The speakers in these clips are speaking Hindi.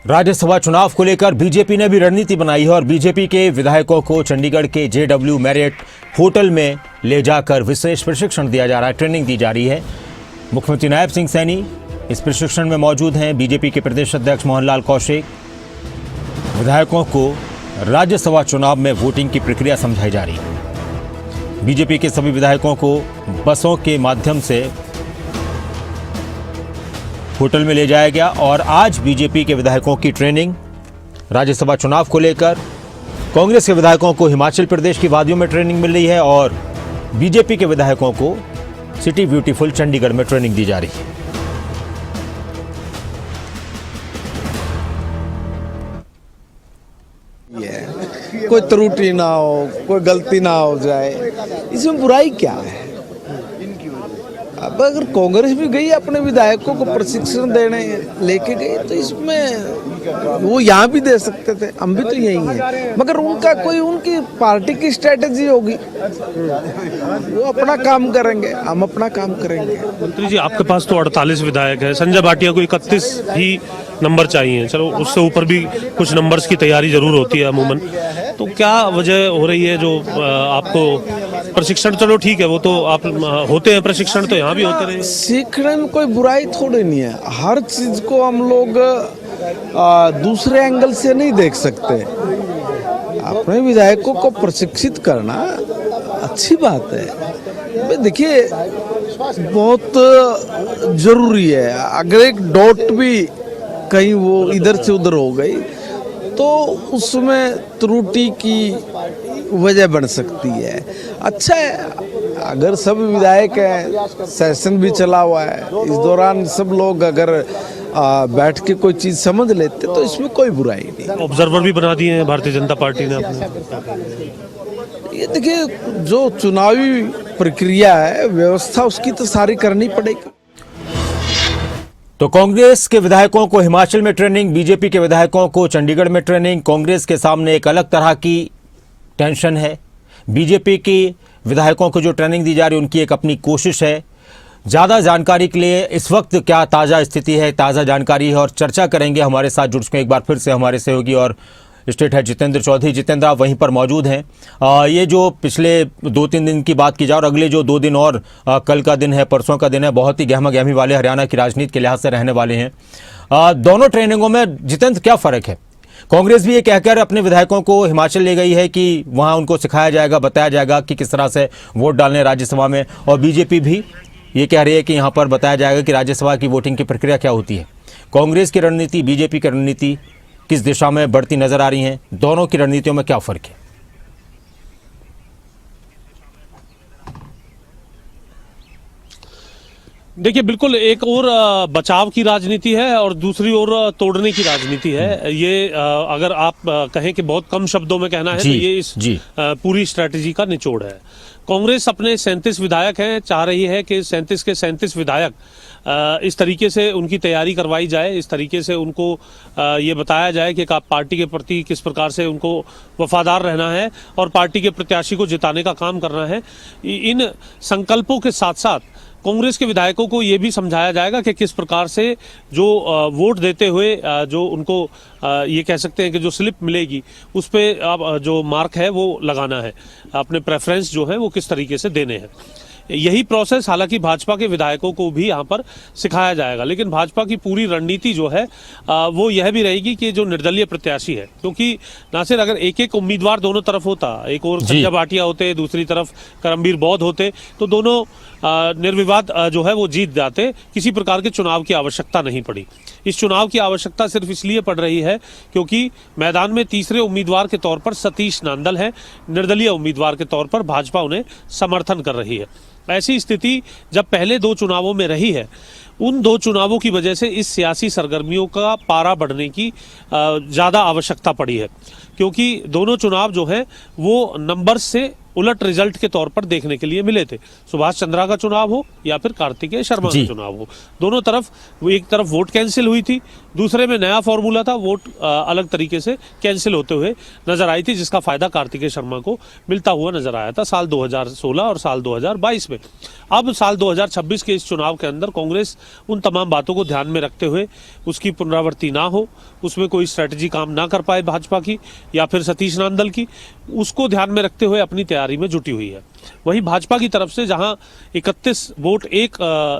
राज्यसभा चुनाव को लेकर बीजेपी ने भी रणनीति बनाई है और बीजेपी के विधायकों को चंडीगढ़ के JW मैरियट होटल में ले जाकर विशेष प्रशिक्षण दिया जा रहा है, ट्रेनिंग दी जा रही है। मुख्यमंत्री नायब सिंह सैनी इस प्रशिक्षण में मौजूद हैं। बीजेपी के प्रदेश अध्यक्ष मोहनलाल कौशिक, विधायकों को राज्यसभा चुनाव में वोटिंग की प्रक्रिया समझाई जा रही है। बीजेपी के सभी विधायकों को बसों के माध्यम से होटल में ले जाया गया और आज बीजेपी के विधायकों की ट्रेनिंग राज्यसभा चुनाव को लेकर, कांग्रेस के विधायकों को हिमाचल प्रदेश की वादियों में ट्रेनिंग मिल रही है और बीजेपी के विधायकों को सिटी ब्यूटीफुल चंडीगढ़ में ट्रेनिंग दी जा रही है। कोई त्रुटि ना हो, कोई गलती ना हो जाए, इसमें बुराई क्या है? अब अगर कांग्रेस भी गई अपने विधायकों को प्रशिक्षण देने लेके गई तो इसमें वो यहाँ भी दे सकते थे, हम भी तो यही हैं, मगर उनका कोई उनकी पार्टी की स्ट्रेटेजी होगी, वो अपना काम करेंगे, हम अपना काम करेंगे। मंत्री जी, आपके पास तो 48 विधायक है, संजय भाटिया को 31 ही नंबर चाहिए, चलो उससे ऊपर भी कुछ नंबर्स की तैयारी जरूर होती है अमूमन, तो क्या वजह हो रही है जो आपको प्रशिक्षण, चलो ठीक है वो तो आप होते हैं, प्रशिक्षण तो यहाँ भी होते रहे। सीखने में कोई बुराई थोड़ी नहीं है, हर चीज को हम लोग दूसरे एंगल से नहीं देख सकते। अपने विधायकों को प्रशिक्षित करना अच्छी बात है। देखिए बहुत जरूरी है, अगर एक डॉट भी कहीं वो इधर से उधर हो गई तो उसमें त्रुटि की वजह बन सकती है। अच्छा है अगर सब विधायक हैं, सेशन भी चला हुआ है, इस दौरान सब लोग अगर बैठ के कोई चीज समझ लेते तो इसमें कोई बुराई नहीं। ऑब्जर्वर भी बना दिए हैं भारतीय जनता पार्टी ने अपने। ये देखिए जो चुनावी प्रक्रिया है, व्यवस्था उसकी तो सारी करनी पड़ेगी। तो कांग्रेस के विधायकों को हिमाचल में ट्रेनिंग, बीजेपी के विधायकों को चंडीगढ़ में ट्रेनिंग। कांग्रेस के सामने एक अलग तरह की टेंशन है, बीजेपी की विधायकों को जो ट्रेनिंग दी जा रही है उनकी एक अपनी कोशिश है। ज़्यादा जानकारी के लिए इस वक्त क्या ताज़ा स्थिति है, ताज़ा जानकारी है और चर्चा करेंगे। हमारे साथ जुड़ चुके हैं एक बार फिर से हमारे सहयोगी और स्टेट हेड जितेंद्र चौधरी। जितेंद्र, आप वहीं पर मौजूद हैं। ये जो पिछले 2-3 दिन की बात की जाए और अगले जो 2 दिन और कल का दिन है, परसों का दिन है, बहुत ही गहमा गहमी वाले हरियाणा की राजनीति के लिहाज से रहने वाले हैं। दोनों ट्रेनिंगों में जितेंद्र क्या फ़र्क है? कांग्रेस भी ये कहकर अपने विधायकों को हिमाचल ले गई है कि वहाँ उनको सिखाया जाएगा, बताया जाएगा कि किस तरह से वोट डालने राज्यसभा में, और बीजेपी भी ये कह रही है कि यहाँ पर बताया जाएगा कि राज्यसभा की वोटिंग की प्रक्रिया क्या होती है। कांग्रेस की रणनीति, बीजेपी की रणनीति किस दिशा में बढ़ती नजर आ रही हैं? दोनों की रणनीतियों में क्या फर्क है? देखिए, बिल्कुल एक और बचाव की राजनीति है और दूसरी ओर तोड़ने की राजनीति है। ये अगर आप कहें कि बहुत कम शब्दों में कहना है तो ये इस पूरी स्ट्रैटेजी का निचोड़ है। कांग्रेस अपने 37 विधायक हैं, चाह रही है कि 37 के 37 विधायक इस तरीके से उनकी तैयारी करवाई जाए, इस तरीके से उनको ये बताया जाए कि पार्टी के प्रति किस प्रकार से उनको वफादार रहना है और पार्टी के प्रत्याशी को जिताने का काम करना है। इन संकल्पों के साथ साथ कांग्रेस के विधायकों को ये भी समझाया जाएगा कि किस प्रकार से जो वोट देते हुए जो उनको ये कह सकते हैं कि जो स्लिप मिलेगी उस पर जो मार्क है वो लगाना है, अपने प्रेफरेंस जो है वो किस तरीके से देने हैं। यही प्रोसेस हालांकि भाजपा के विधायकों को भी यहाँ पर सिखाया जाएगा, लेकिन भाजपा की पूरी रणनीति जो है वो यह भी रहेगी कि जो निर्दलीय प्रत्याशी है, क्योंकि नासिर अगर एक उम्मीदवार दोनों तरफ होता, एक और संजय भाटिया होते, दूसरी तरफ करमबीर बौद्ध होते, तो दोनों निर्विवाद जो है वो जीत जाते, किसी प्रकार के चुनाव की आवश्यकता नहीं पड़ी। इस चुनाव की आवश्यकता सिर्फ इसलिए पड़ रही है क्योंकि मैदान में तीसरे उम्मीदवार के तौर पर सतीश नांदल है, निर्दलीय उम्मीदवार के तौर पर भाजपा उन्हें समर्थन कर रही है। ऐसी स्थिति जब पहले 2 चुनावों में रही है, उन 2 चुनावों की वजह से इस सियासी सरगर्मियों का पारा बढ़ने की ज़्यादा आवश्यकता पड़ी है, क्योंकि दोनों चुनाव जो है वो नंबर से उलट रिजल्ट के तौर पर देखने के लिए मिले थे। सुभाष चंद्रा का चुनाव हो या फिर कार्तिकेय शर्मा का चुनाव हो, दोनों तरफ एक तरफ वोट कैंसिल हुई थी, दूसरे में नया फॉर्मूला था, वोट अलग तरीके से कैंसिल होते हुए नजर आई थी, जिसका फायदा कार्तिकेय शर्मा को मिलता हुआ नजर आया था साल 2016 और साल 2022 में। अब साल 2026 के इस चुनाव के अंदर कांग्रेस उन तमाम बातों को ध्यान में रखते हुए, उसकी पुनरावृत्ति ना हो, उसमें कोई स्ट्रेटजी काम ना कर पाए भाजपा की या फिर सतीश नांदल की, उसको ध्यान में रखते हुए अपनी तैयारी में जुटी हुई है। वहीं भाजपा की तरफ से जहां 31 वोट एक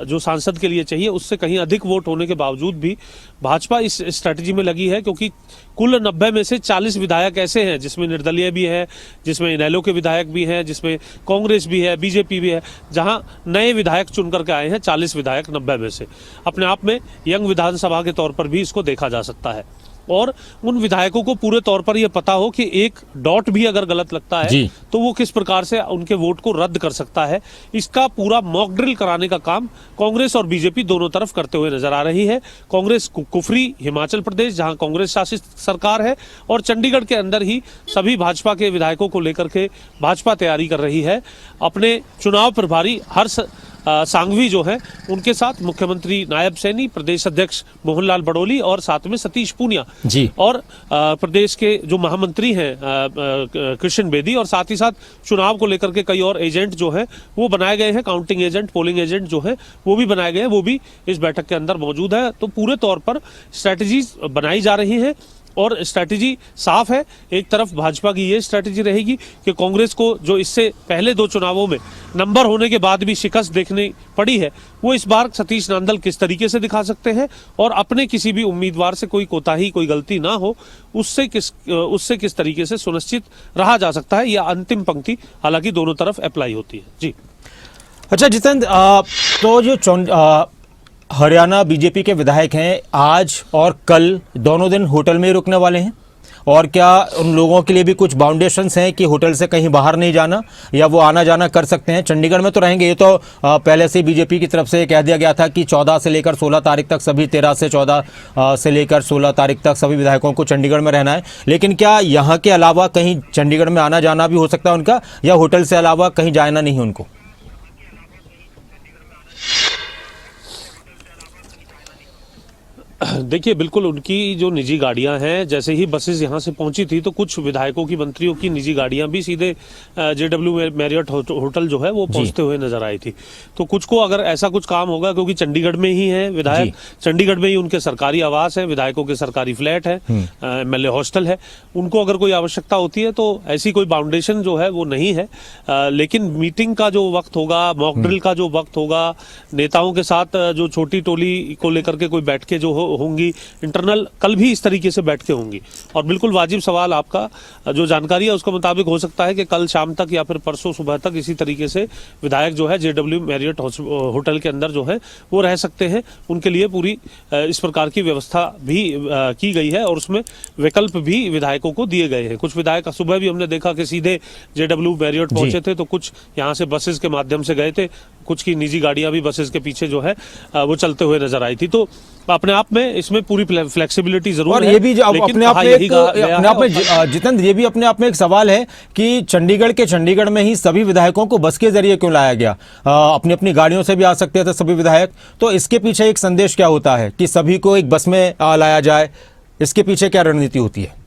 जो सांसद के लिए चाहिए, उससे कहीं अधिक वोट होने के बावजूद भी भाजपा इस स्ट्रेटजी में लगी है, क्योंकि कुल 90 में से 40 विधायक ऐसे हैं जिसमें निर्दलीय भी है, जिसमें इनेलो के विधायक भी हैं, जिसमें कांग्रेस भी है, बीजेपी भी है, जहां नए विधायक चुन करके आए हैं 40 विधायक 90 में से। अपने आप में यंग विधानसभा के तौर पर भी इसको देखा जा सकता है और उन विधायकों को पूरे तौर पर यह पता हो कि एक डॉट भी अगर गलत लगता है तो वो किस प्रकार से उनके वोट को रद्द कर सकता है। इसका पूरा मॉक ड्रिल कराने का काम कांग्रेस और बीजेपी दोनों तरफ करते हुए नजर आ रही है। कांग्रेस कुफरी हिमाचल प्रदेश, जहां कांग्रेस शासित सरकार है, और चंडीगढ़ के अंदर ही सभी भाजपा के विधायकों को लेकर के भाजपा तैयारी कर रही है। अपने चुनाव प्रभारी हर्ष सांघवी जो है, उनके साथ मुख्यमंत्री नायब सैनी, प्रदेश अध्यक्ष मोहनलाल बड़ोली और साथ में सतीश पूनिया जी, और प्रदेश के जो महामंत्री हैं कृष्ण बेदी, और साथ ही साथ चुनाव को लेकर के कई और एजेंट जो है वो बनाए गए हैं, काउंटिंग एजेंट, पोलिंग एजेंट जो है वो भी बनाए गए हैं, वो भी इस बैठक के अंदर मौजूद है। तो पूरे तौर पर स्ट्रैटेजीज बनाई जा रही है और स्ट्रैटेजी साफ है। एक तरफ भाजपा की ये स्ट्रैटेजी रहेगी कि कांग्रेस को जो इससे पहले 2 चुनावों में नंबर होने के बाद भी शिकस्त देखनी पड़ी है, वो इस बार सतीश नांदल किस तरीके से दिखा सकते हैं और अपने किसी भी उम्मीदवार से कोई कोताही, कोई गलती ना हो, उससे किस तरीके से सुनिश्चित रहा जा सकता है। यह अंतिम पंक्ति हालांकि दोनों तरफ अप्लाई होती है। जी अच्छा जितेंद्र, तो जो हरियाणा बीजेपी के विधायक हैं, आज और कल दोनों दिन होटल में ही रुकने वाले हैं, और क्या उन लोगों के लिए भी कुछ बाउंडेशंस हैं कि होटल से कहीं बाहर नहीं जाना, या वो आना जाना कर सकते हैं? चंडीगढ़ में तो रहेंगे, ये तो पहले से बीजेपी की तरफ से कह दिया गया था कि 14 से लेकर 16 तारीख तक सभी 13 से 14 से लेकर 16 तारीख तक सभी विधायकों को चंडीगढ़ में रहना है। लेकिन क्या यहाँ के अलावा कहीं चंडीगढ़ में आना जाना भी हो सकता है उनका, या होटल से अलावा कहीं जाना नहीं है उनको? देखिए, बिल्कुल उनकी जो निजी गाड़ियां हैं, जैसे ही बसेस यहां से पहुंची थी तो कुछ विधायकों की, मंत्रियों की निजी गाड़ियां भी सीधे JW मैरियट होटल जो है वो पहुंचते हुए नजर आई थी। तो कुछ को अगर ऐसा कुछ काम होगा, क्योंकि चंडीगढ़ में ही है विधायक, चंडीगढ़ में ही उनके सरकारी आवास है, विधायकों के सरकारी फ्लैट है, MLA हॉस्टल है, उनको अगर कोई आवश्यकता होती है तो ऐसी कोई बाउंडेशन जो है वो नहीं है। लेकिन मीटिंग का जो वक्त होगा, मॉक ड्रिल का जो वक्त होगा, नेताओं के साथ जो छोटी टोली को लेकर के कोई बैठकें जो होंगी इंटरनल, कल भी इस तरीके से बैठकें होंगी। और बिल्कुल वाजिब सवाल आपका, जो जानकारी है उसके मुताबिक हो सकता है कि कल शाम तक या फिर परसों सुबह तक इसी तरीके से विधायक जो है JW मैरियट होटल के अंदर जो है वो रह सकते हैं। उनके लिए पूरी इस प्रकार की व्यवस्था भी की गई है और उसमें विकल्प भी विधायकों को दिए गए हैं। कुछ विधायक सुबह भी हमने देखा कि सीधे JW मैरियट पहुंचे थे, तो कुछ यहाँ से बसेस के माध्यम से गए थे, कुछ की निजी गाड़ियां भी बसेस के पीछे जो है वो चलते हुए नजर आई थी। तो अपने आप में इसमें पूरी फ्लेक्सिबिलिटी जरूर और है। ये भी अपने आप में जितेंद्र, ये भी अपने आप में एक सवाल है कि चंडीगढ़ में ही सभी विधायकों को बस के जरिए क्यों लाया गया? अपनी अपनी गाड़ियों से भी आ सकते थे सभी विधायक, तो इसके पीछे एक संदेश क्या होता है कि सभी को एक बस में लाया जाए? इसके पीछे क्या रणनीति होती है?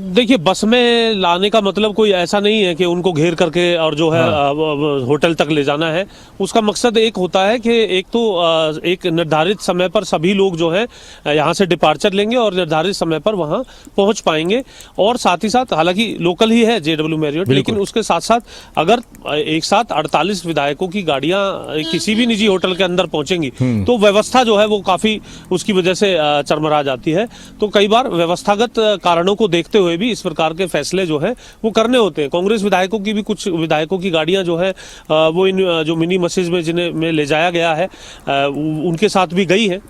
देखिए, बस में लाने का मतलब कोई ऐसा नहीं है कि उनको घेर करके और जो है होटल तक ले जाना है। उसका मकसद एक होता है कि एक तो एक निर्धारित समय पर सभी लोग जो है यहाँ से डिपार्चर लेंगे और निर्धारित समय पर वहाँ पहुँच पाएंगे। और साथ ही साथ, हालांकि लोकल ही है JW मैरियट, लेकिन उसके साथ साथ अगर एक साथ 48 विधायकों की गाड़ियां किसी भी निजी होटल के अंदर पहुंचेंगी तो व्यवस्था जो है वो काफी उसकी वजह से चरमरा जाती है। तो कई बार व्यवस्थागत कारणों को देखते हुए भी भी इस प्रकार के फैसले जो है वो करने होते हैं। कांग्रेस विधायकों की भी, कुछ विधायकों की गाड़ियां जो है वो इन जो मिनी बसेज में जिन्हें में ले जाया गया है उनके साथ भी गई है,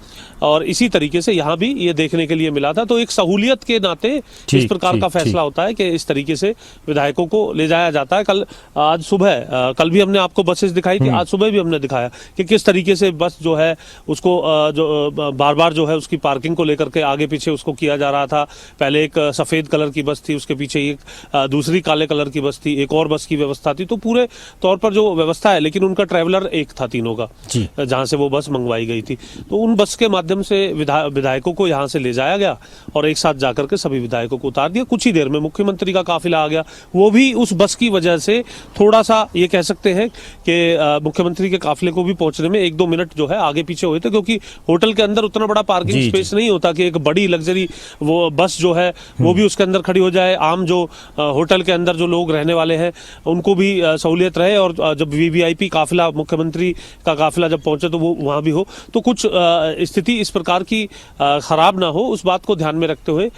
और इसी तरीके से यहाँ भी ये देखने के लिए मिला था। तो एक सहूलियत के नाते इस प्रकार का फैसला होता है कि इस तरीके से विधायकों को ले जाया जाता है। आज सुबह, कल भी हमने आपको बसेस दिखाई थी, आज सुबह भी हमने दिखाया कि किस तरीके से बस जो है उसको जो बार बार जो है उसकी पार्किंग को लेकर के आगे पीछे उसको किया जा रहा था। पहले एक सफेद कलर की बस थी, उसके पीछे एक दूसरी काले कलर की बस थी, एक और बस की व्यवस्था थी। तो पूरे तौर पर जो व्यवस्था है, लेकिन उनका ट्रैवलर एक था तीनों का, जहां से वो बस मंगवाई गई थी। तो उन बस के माध्यम से विधायकों को यहां से ले जाया गया और एक साथ जाकर के सभी विधायकों को उतार दिया। कुछ ही देर में मुख्यमंत्री का काफिला आ गया, वो भी उस बस की वजह से थोड़ा सा ये कह सकते हैं कि मुख्यमंत्री के काफिले को भी पहुंचने में 1-2 मिनट जो है आगे पीछे हुए थे, क्योंकि होटल के अंदर उतना बड़ा पार्किंग स्पेस नहीं होता कि एक बड़ी लग्जरी वो बस जो है वो भी उसके अंदर खड़ी हो जाए। आम जो होटल के अंदर जो लोग रहने वाले हैं उनको भी सहूलियत रहे, और जब वीवीआईपी काफिला, मुख्यमंत्री का काफिला जब पहुंचे तो वो वहां भी हो। तो कुछ स्थिति इस प्रकार की खराब ना हो, उस बात को ध्यान में रखते हुए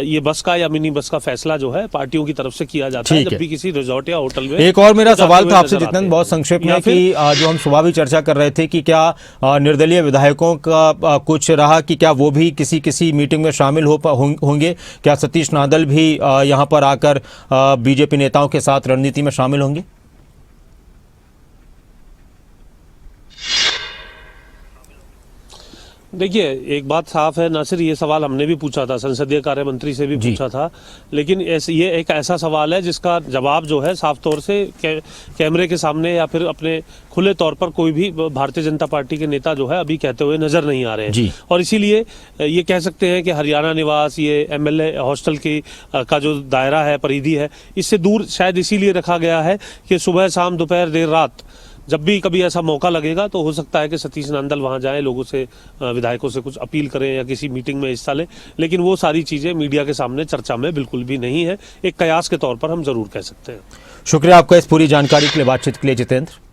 ये बस का या मिनी बस का फैसला जो है पार्टियों की तरफ से किया जाता है जब भी किसी रिजॉर्ट या होटल में। एक और मेरा सवाल था आपसे जितेंद्र, बहुत संक्षेप में, कि जो हम सुबह भी चर्चा कर रहे थे कि क्या निर्दलीय विधायकों का कुछ रहा कि क्या वो भी किसी मीटिंग में शामिल होंगे? क्या सतीश नादल भी यहां पर आकर बीजेपी नेताओं के साथ रणनीति में शामिल होंगे? देखिए, एक बात साफ है नासिर, ये सवाल हमने भी पूछा था, संसदीय कार्य मंत्री से भी पूछा था, लेकिन ये एक ऐसा सवाल है जिसका जवाब जो है साफ तौर से कैमरे के सामने या फिर अपने खुले तौर पर कोई भी भारतीय जनता पार्टी के नेता जो है अभी कहते हुए नजर नहीं आ रहे हैं। और इसीलिए ये कह सकते हैं कि हरियाणा निवास, ये एमएलए हॉस्टल की का जो दायरा है, परिधि है, इससे दूर शायद इसीलिए रखा गया है कि सुबह शाम दोपहर देर रात जब भी कभी ऐसा मौका लगेगा तो हो सकता है कि सतीश नांदल वहां जाएं, लोगों से, विधायकों से कुछ अपील करें या किसी मीटिंग में हिस्सा लें, लेकिन वो सारी चीजें मीडिया के सामने चर्चा में बिल्कुल भी नहीं है। एक कयास के तौर पर हम जरूर कह सकते हैं। शुक्रिया आपका इस पूरी जानकारी के लिए, बातचीत के लिए जितेंद्र।